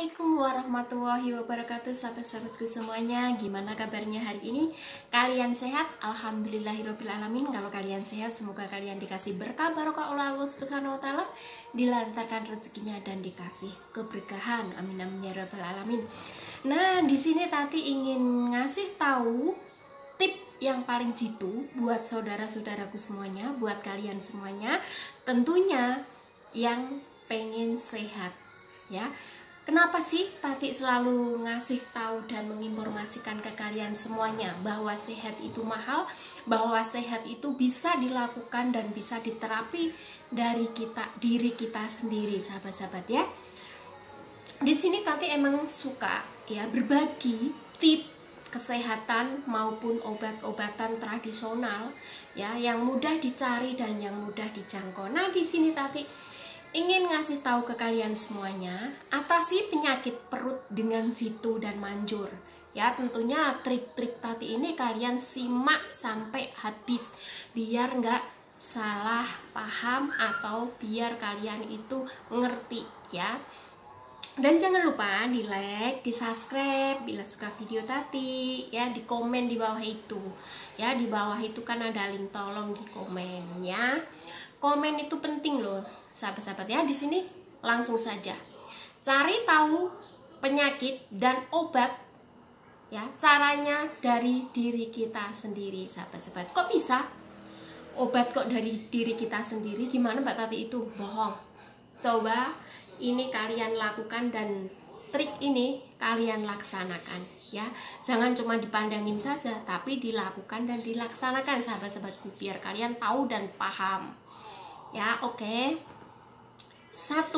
Assalamualaikum warahmatullahi wabarakatuh, sahabat-sahabatku semuanya. Gimana kabarnya hari ini? Kalian sehat? Alhamdulillahirobbilalamin. Kalau kalian sehat, semoga kalian dikasih berkah barokah oleh Allah Subhanahu wa taala, dilancarkan rezekinya dan dikasih keberkahan. Amin amin ya rabbal alamin. Nah, di sini Tati ingin ngasih tahu tip yang paling jitu buat saudara-saudaraku semuanya, buat kalian semuanya, tentunya yang pengen sehat, ya. Kenapa sih Tati selalu ngasih tahu dan menginformasikan ke kalian semuanya bahwa sehat itu mahal, bahwa sehat itu bisa dilakukan dan bisa diterapi dari diri kita sendiri, sahabat-sahabat ya. Di sini Tati emang suka ya berbagi tip kesehatan maupun obat-obatan tradisional ya yang mudah dicari dan yang mudah dijangkau. Nah, di sini Tati ingin ngasih tahu ke kalian semuanya, atasi penyakit perut dengan jitu dan manjur. Ya, tentunya trik-trik Tati ini kalian simak sampai habis biar nggak salah paham atau biar kalian itu ngerti ya. Dan jangan lupa di like, di subscribe bila suka video Tati ya, di komen di bawah itu ya, di bawah itu kan ada link, tolong di komen ya. Komen itu penting loh sahabat-sahabat ya. Di sini langsung saja cari tahu penyakit dan obat ya, caranya dari diri kita sendiri, sahabat-sahabat. Kok bisa obat kok dari diri kita sendiri? Gimana Mbak Tati itu? Bohong. Coba ini kalian lakukan dan trik ini kalian laksanakan ya. Jangan cuma dipandangin saja, tapi dilakukan dan dilaksanakan, sahabat-sahabatku, biar kalian tahu dan paham ya. Oke. 1.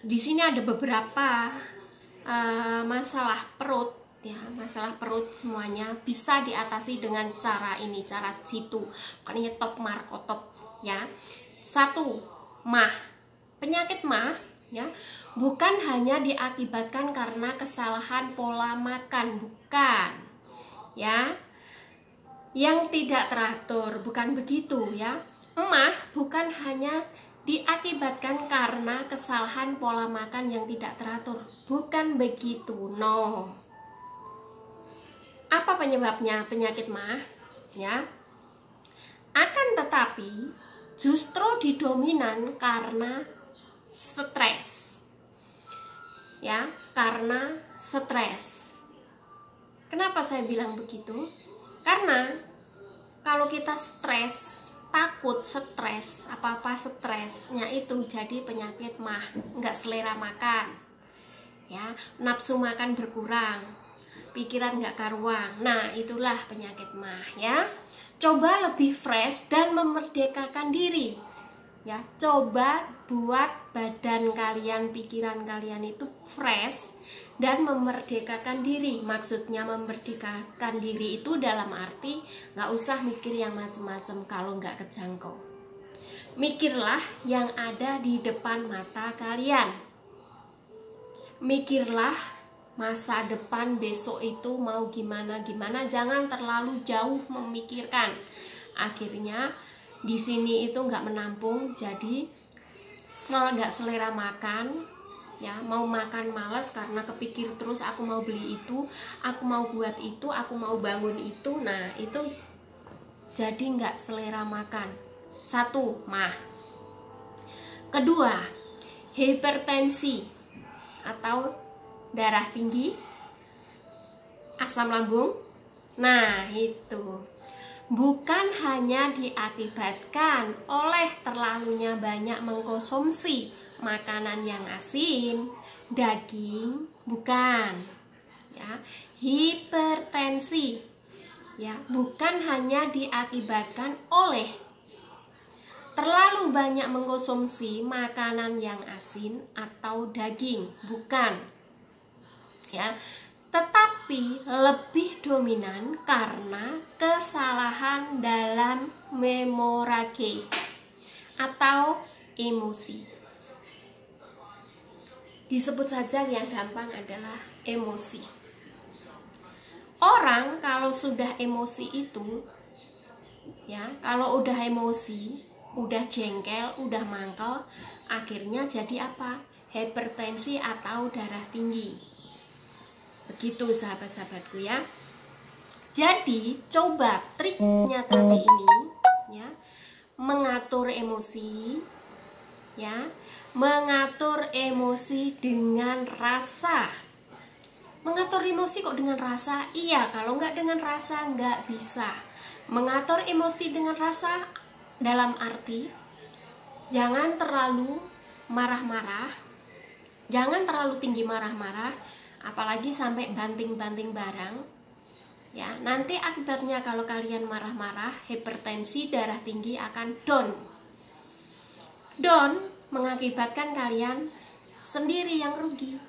Di sini ada beberapa masalah perut ya, masalah perut semuanya bisa diatasi dengan cara ini, cara jitu. Bukannya top markotop ya. 1. Mah. Penyakit mah ya bukan hanya diakibatkan karena kesalahan pola makan, bukan ya, yang tidak teratur, bukan begitu ya. Mah bukan hanya diakibatkan karena kesalahan pola makan yang tidak teratur, bukan begitu, no. Apa penyebabnya penyakit mah ya? Akan tetapi justru didominan karena stres ya, karena stres. Kenapa saya bilang begitu? Karena kalau kita stres, takut, stres, apa-apa stresnya itu jadi penyakit mah, nggak selera makan ya, nafsu makan berkurang, pikiran nggak karuan. Nah, itulah penyakit mah ya. Coba lebih fresh dan memerdekakan diri ya. Coba buat badan kalian, pikiran kalian itu fresh dan memerdekakan diri. Maksudnya memerdekakan diri itu dalam arti nggak usah mikir yang macem-macem kalau nggak kejangkau. Mikirlah yang ada di depan mata kalian. Mikirlah masa depan besok itu mau gimana-gimana, jangan terlalu jauh memikirkan. Akhirnya di sini itu nggak menampung, jadi nggak selera makan ya, mau makan malas karena kepikir terus aku mau beli itu, aku mau buat itu, aku mau bangun itu. Nah, itu jadi nggak selera makan. 1. Mah. 2. Hipertensi atau darah tinggi, asam lambung. Nah, itu bukan hanya diakibatkan oleh terlalunya banyak mengkonsumsi makanan yang asin, daging, bukan ya. Hipertensi ya bukan hanya diakibatkan oleh terlalu banyak mengkonsumsi makanan yang asin atau daging, bukan ya, tetapi lebih dominan karena kesalahan dalam memorake atau emosi. Disebut saja yang gampang adalah emosi. Orang kalau sudah emosi itu ya, kalau udah emosi udah jengkel, udah mangkel, akhirnya jadi apa? Hipertensi atau darah tinggi. Begitu sahabat-sahabatku ya. Jadi coba triknya tadi ini ya, mengatur emosi ya, mengatur emosi dengan rasa. Mengatur emosi kok dengan rasa? Iya, kalau nggak dengan rasa nggak bisa. Mengatur emosi dengan rasa dalam arti jangan terlalu marah-marah, jangan terlalu tinggi marah-marah, apalagi sampai banting-banting barang. Ya, nanti akibatnya kalau kalian marah-marah, hipertensi, darah tinggi akan down. Down mengakibatkan kalian sendiri yang rugi.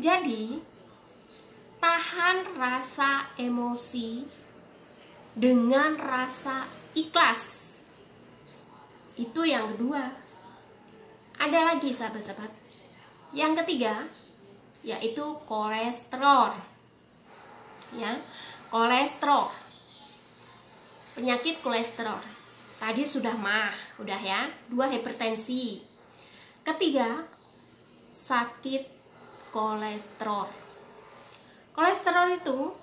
Jadi, tahan rasa emosi dengan rasa ikhlas. Itu yang kedua. Ada lagi sahabat-sahabat. Yang ketiga, yaitu kolesterol. Ya, kolesterol, penyakit kolesterol. Tadi sudah udah ya. 2 hipertensi. Ketiga, sakit kolesterol. Kolesterol itu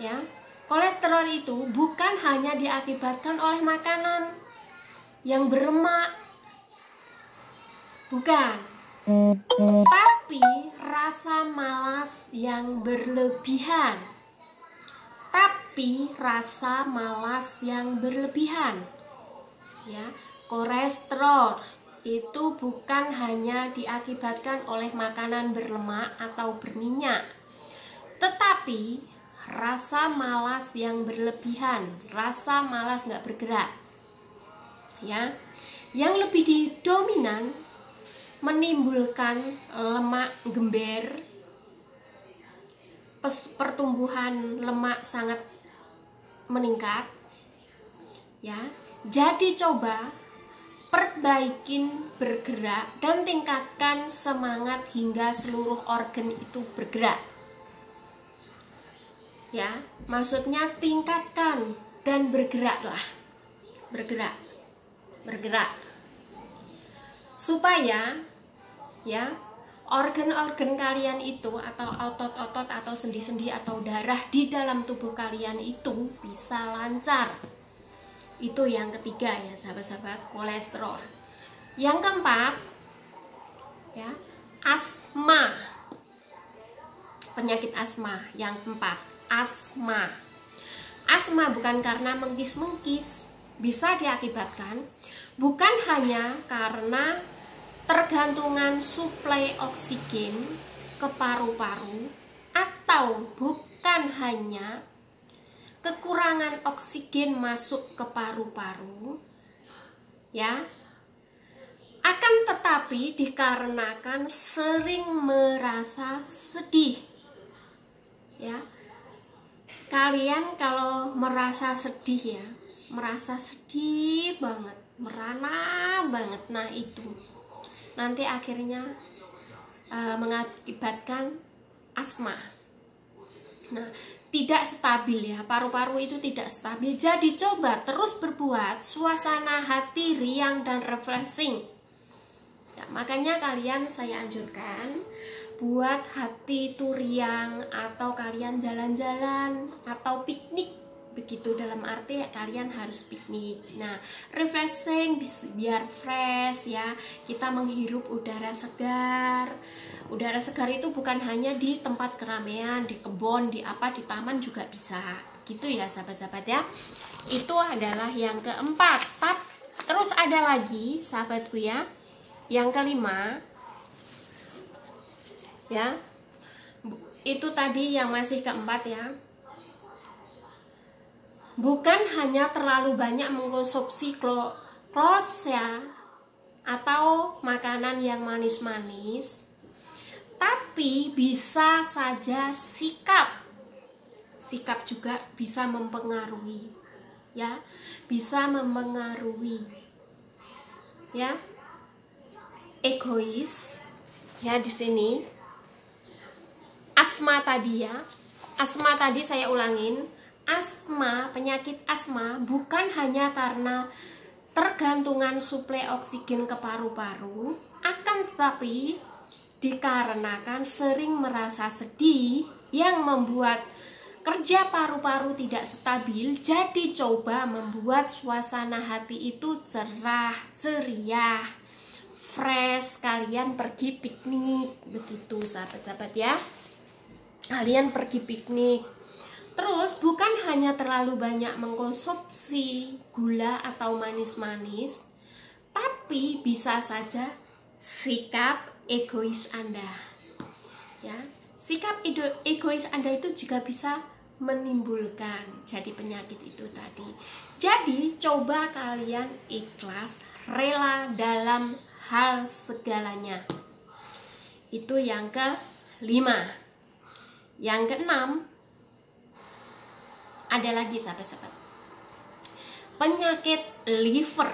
ya, kolesterol itu bukan hanya diakibatkan oleh makanan yang berlemak. Bukan. Tapi rasa malas yang berlebihan. Ya, kolesterol itu bukan hanya diakibatkan oleh makanan berlemak atau berminyak, tetapi rasa malas yang berlebihan, rasa malas nggak bergerak. Ya, yang lebih dominan menimbulkan lemak gember, pertumbuhan lemak sangat meningkat ya. Jadi coba perbaikin bergerak dan tingkatkan semangat hingga seluruh organ itu bergerak ya, maksudnya tingkatkan dan bergeraklah, bergerak supaya ya organ-organ kalian itu atau otot-otot atau sendi-sendi atau darah di dalam tubuh kalian itu bisa lancar. Itu yang ketiga ya sahabat-sahabat, kolesterol. Yang keempat ya, asma. Penyakit asma. Yang keempat, asma. Asma bukan karena mengkis-mengkis, bisa diakibatkan bukan hanya karena tergantungan suplai oksigen ke paru-paru, atau bukan hanya kekurangan oksigen masuk ke paru-paru ya, akan tetapi dikarenakan sering merasa sedih ya. Kalian kalau merasa sedih ya, merasa sedih banget, merana banget, nah itu nanti akhirnya mengakibatkan asma. Nah, tidak stabil ya, paru-paru itu tidak stabil. Jadi coba terus berbuat suasana hati riang dan refreshing ya, makanya kalian saya anjurkan buat hati itu riang, atau kalian jalan-jalan atau piknik. Begitu, dalam arti kalian harus piknik. Nah, refreshing biar fresh ya. Kita menghirup udara segar. Udara segar itu bukan hanya di tempat keramaian, di kebun, di taman juga bisa. Gitu ya sahabat-sahabat ya. Itu adalah yang keempat. Terus ada lagi sahabatku ya, yang kelima ya. Itu tadi yang masih keempat ya. Bukan hanya terlalu banyak mengkonsumsi close ya, atau makanan yang manis-manis, tapi bisa saja sikap juga bisa mempengaruhi ya, bisa mempengaruhi ya. Egois ya di sini. Asma tadi ya, asma tadi saya ulangin. Asma, penyakit asma bukan hanya karena ketergantungan suplai oksigen ke paru-paru, akan tetapi dikarenakan sering merasa sedih yang membuat kerja paru-paru tidak stabil, jadi coba membuat suasana hati itu cerah, ceria, fresh. Kalian pergi piknik, begitu sahabat-sahabat ya. Kalian pergi piknik. Terus bukan hanya terlalu banyak mengkonsumsi gula atau manis-manis, tapi bisa saja sikap egois Anda. Ya, sikap egois Anda itu juga bisa menimbulkan jadi penyakit itu tadi. Jadi coba kalian ikhlas, rela dalam hal segalanya. Itu yang kelima. Yang keenam, ada lagi sahabat-sahabat, penyakit liver.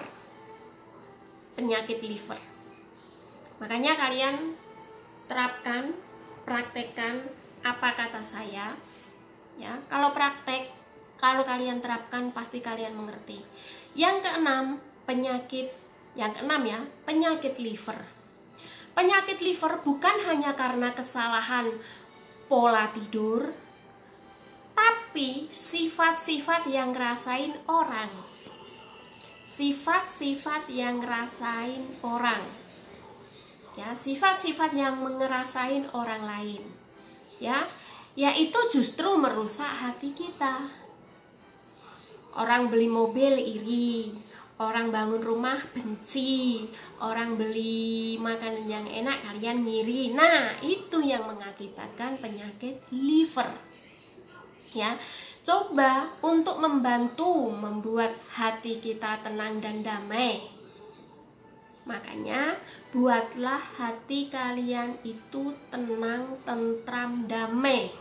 Penyakit liver. Makanya kalian terapkan, praktekkan apa kata saya. Ya, kalau praktek, kalau kalian terapkan pasti kalian mengerti. Yang keenam, penyakit liver. Penyakit liver bukan hanya karena kesalahan pola tidur, tapi sifat-sifat yang ngerasain orang. Sifat-sifat yang ngerasain orang. Ya, sifat-sifat yang ngerasain orang lain. Ya, yaitu justru merusak hati kita. Orang beli mobil iri, orang bangun rumah benci, orang beli makanan yang enak kalian ngiri. Nah, itu yang mengakibatkan penyakit liver. Ya, coba untuk membantu membuat hati kita tenang dan damai. Makanya buatlah hati kalian itu tenang, tentram, damai,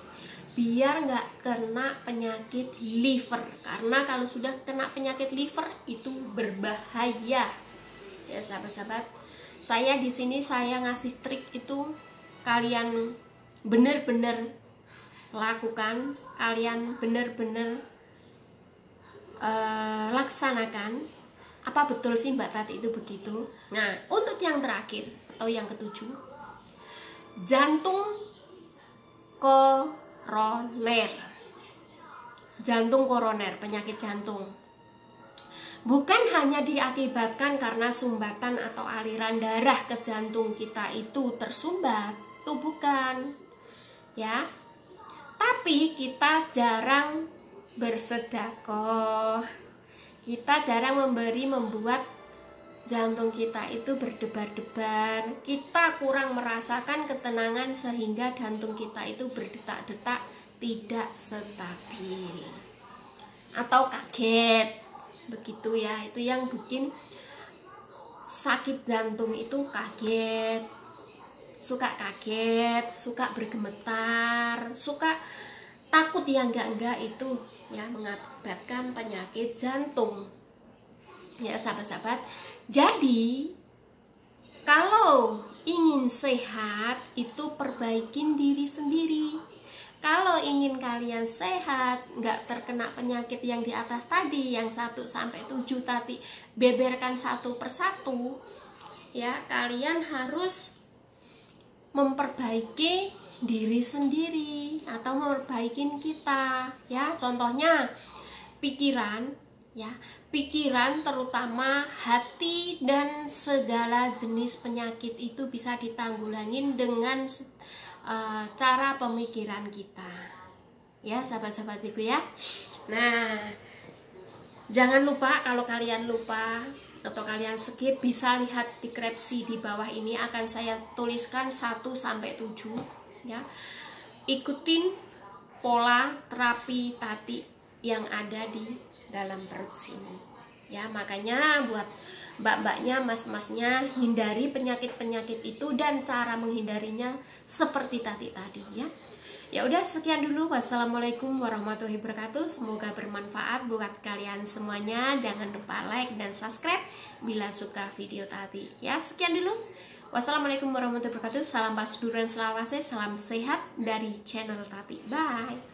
biar nggak kena penyakit liver. Karena kalau sudah kena penyakit liver itu berbahaya. Ya sahabat-sahabat, saya di sini saya ngasih trik itu, kalian bener-bener lakukan, kalian bener-bener laksanakan. Apa betul sih Mbak Tati itu begitu? Nah, untuk yang terakhir atau yang ketujuh, jantung koroner. Jantung koroner, penyakit jantung. Bukan hanya diakibatkan karena sumbatan atau aliran darah ke jantung kita itu tersumbat, itu bukan. Ya. Tapi kita jarang bersedekah. Kita jarang membuat jantung kita itu berdebar-debar. Kita kurang merasakan ketenangan sehingga jantung kita itu berdetak-detak tidak stabil atau kaget. Begitu ya, itu yang bikin sakit jantung itu kaget. Suka kaget, suka bergemetar, suka takut yang enggak itu ya, mengakibatkan penyakit jantung. Ya sahabat-sahabat, jadi kalau ingin sehat itu perbaikin diri sendiri. Kalau ingin kalian sehat, nggak terkena penyakit yang di atas tadi, yang 1 sampai 7 tadi, beberkan satu persatu, ya kalian harus memperbaiki diri sendiri atau memperbaikin kita. Ya, contohnya pikiran, ya pikiran terutama hati dan segala jenis penyakit itu bisa ditanggulangin dengan cara pemikiran kita. Ya sahabat-sahabatku ya. Nah, jangan lupa, kalau kalian lupa atau kalian skip, bisa lihat deskripsi di bawah ini, akan saya tuliskan 1 sampai 7 ya. Ikutin pola terapi Tati yang ada di dalam perut sini ya. Makanya buat mbak-mbaknya, mas-masnya, hindari penyakit-penyakit itu dan cara menghindarinya seperti Tati tadi ya. Ya udah, sekian dulu. Wassalamualaikum warahmatullahi wabarakatuh. Semoga bermanfaat buat kalian semuanya. Jangan lupa like dan subscribe bila suka video Tati ya. Sekian dulu. Wassalamualaikum warahmatullahi wabarakatuh. Salam Pasduran Selawase, salam sehat dari channel Tati. Bye.